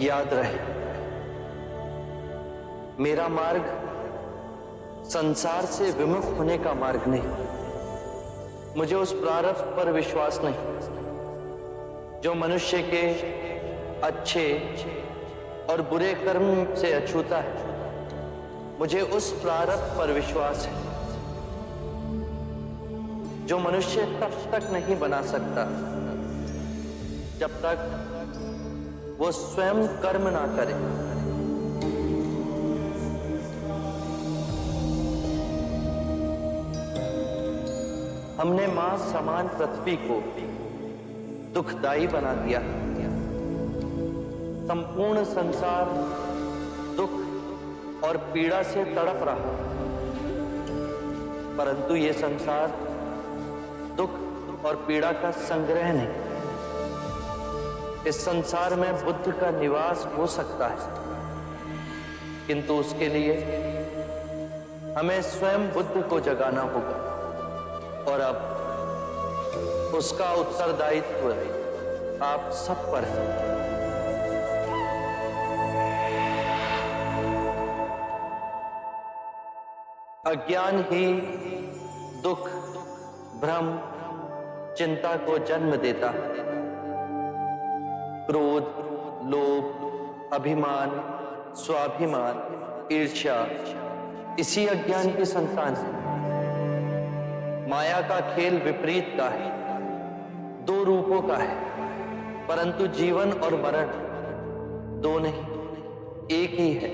याद रहे, मेरा मार्ग संसार से विमुख होने का मार्ग नहीं। मुझे उस प्रारब्ध पर विश्वास नहीं जो मनुष्य के अच्छे और बुरे कर्म से अछूता है। मुझे उस प्रारब्ध पर विश्वास है जो मनुष्य तब तक नहीं बना सकता जब तक वो स्वयं कर्म ना करे। हमने मां समान पृथ्वी को दुखदाई बना दिया। संपूर्ण संसार दुख और पीड़ा से तड़प रहा, परंतु ये संसार दुख और पीड़ा का संग्रह नहीं। इस संसार में बुद्ध का निवास हो सकता है, किंतु उसके लिए हमें स्वयं बुद्ध को जगाना होगा और अब उसका उत्तरदायित्व आप सब पर है। अज्ञान ही दुख, भ्रम, चिंता को जन्म देता है। क्रोध, लोभ, अभिमान, स्वाभिमान, ईर्ष्या इसी अज्ञान की संतान है। माया का खेल विपरीत का है, दो रूपों का है, परंतु जीवन और मरण दो नहीं, एक ही है।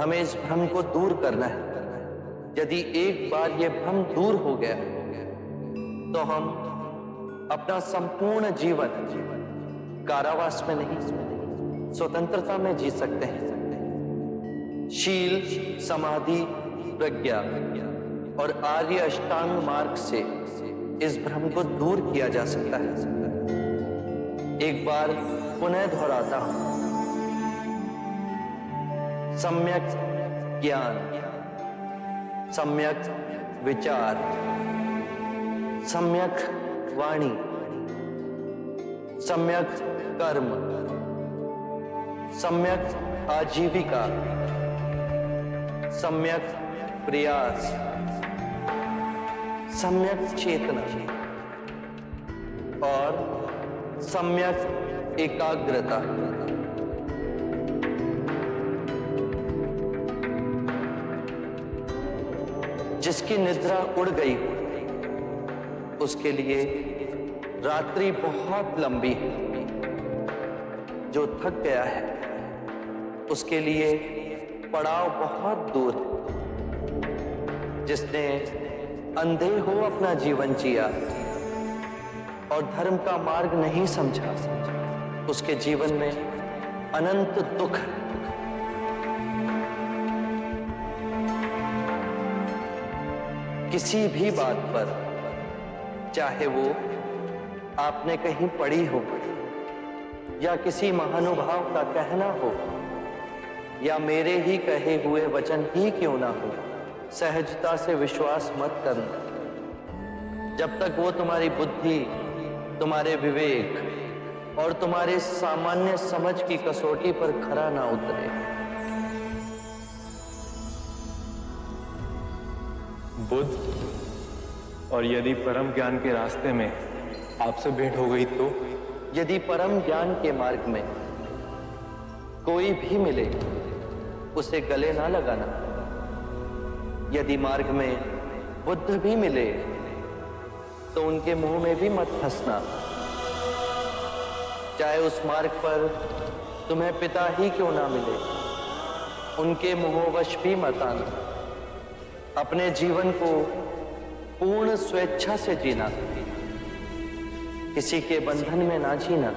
हमें इस भ्रम को दूर करना है। यदि एक बार यह भ्रम दूर हो गया तो हम अपना संपूर्ण जीवन कारावास में नहीं, स्वतंत्रता में जी सकते हैं। शील, समाधि, प्रज्ञा और आर्य अष्टांग मार्ग से इस भ्रम को दूर किया जा सकता है। एक बार पुनः दोहराता हूं, सम्यक ज्ञान, सम्यक विचार, सम्यक वाणी, सम्यक कर्म, सम्यक आजीविका, सम्यक प्रयास, सम्यक चेतना और सम्यक एकाग्रता। जिसकी निद्रा उड़ गई उसके लिए रात्रि बहुत लंबी है। जो थक गया है उसके लिए पड़ाव बहुत दूर है। जिसने अंधे हो अपना जीवन जिया और धर्म का मार्ग नहीं समझा, उसके जीवन में अनंत दुख है। किसी भी बात पर, चाहे वो आपने कहीं पढ़ी हो या किसी महानुभाव का कहना हो या मेरे ही कहे हुए वचन ही क्यों ना हो, सहजता से विश्वास मत करना जब तक वो तुम्हारी बुद्धि, तुम्हारे विवेक और तुम्हारे सामान्य समझ की कसौटी पर खरा ना उतरे। बुद्ध, और यदि परम ज्ञान के रास्ते में आपसे भेंट हो गई तो? यदि परम ज्ञान के मार्ग में कोई भी मिले उसे गले ना लगाना। यदि मार्ग में बुद्ध भी मिले तो उनके मुंह में भी मत फंसना। चाहे उस मार्ग पर तुम्हें पिता ही क्यों ना मिले, उनके मुंहवश भी मत आना। अपने जीवन को पूर्ण स्वेच्छा से जीना, किसी के बंधन में ना जीना।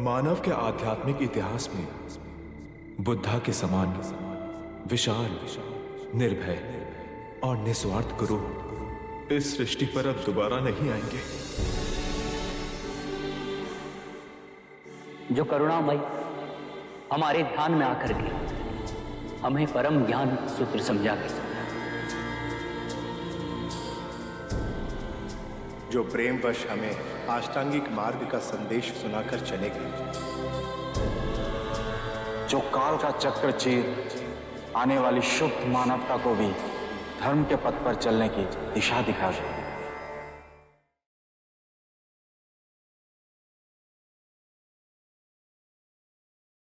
मानव के आध्यात्मिक इतिहास में बुद्धा के समान विशाल, निर्भय और निस्वार्थ गुरु इस सृष्टि पर अब दोबारा नहीं आएंगे। जो करुणामय हमारे ध्यान में आकर के हमें परम ज्ञान सूत्र समझा के जो प्रेमवश हमें अष्टांगिक मार्ग का संदेश सुनाकर चले गए, जो काल का चक्र चीर आने वाली शुद्ध मानवता को भी धर्म के पथ पर चलने की दिशा दिखा गए।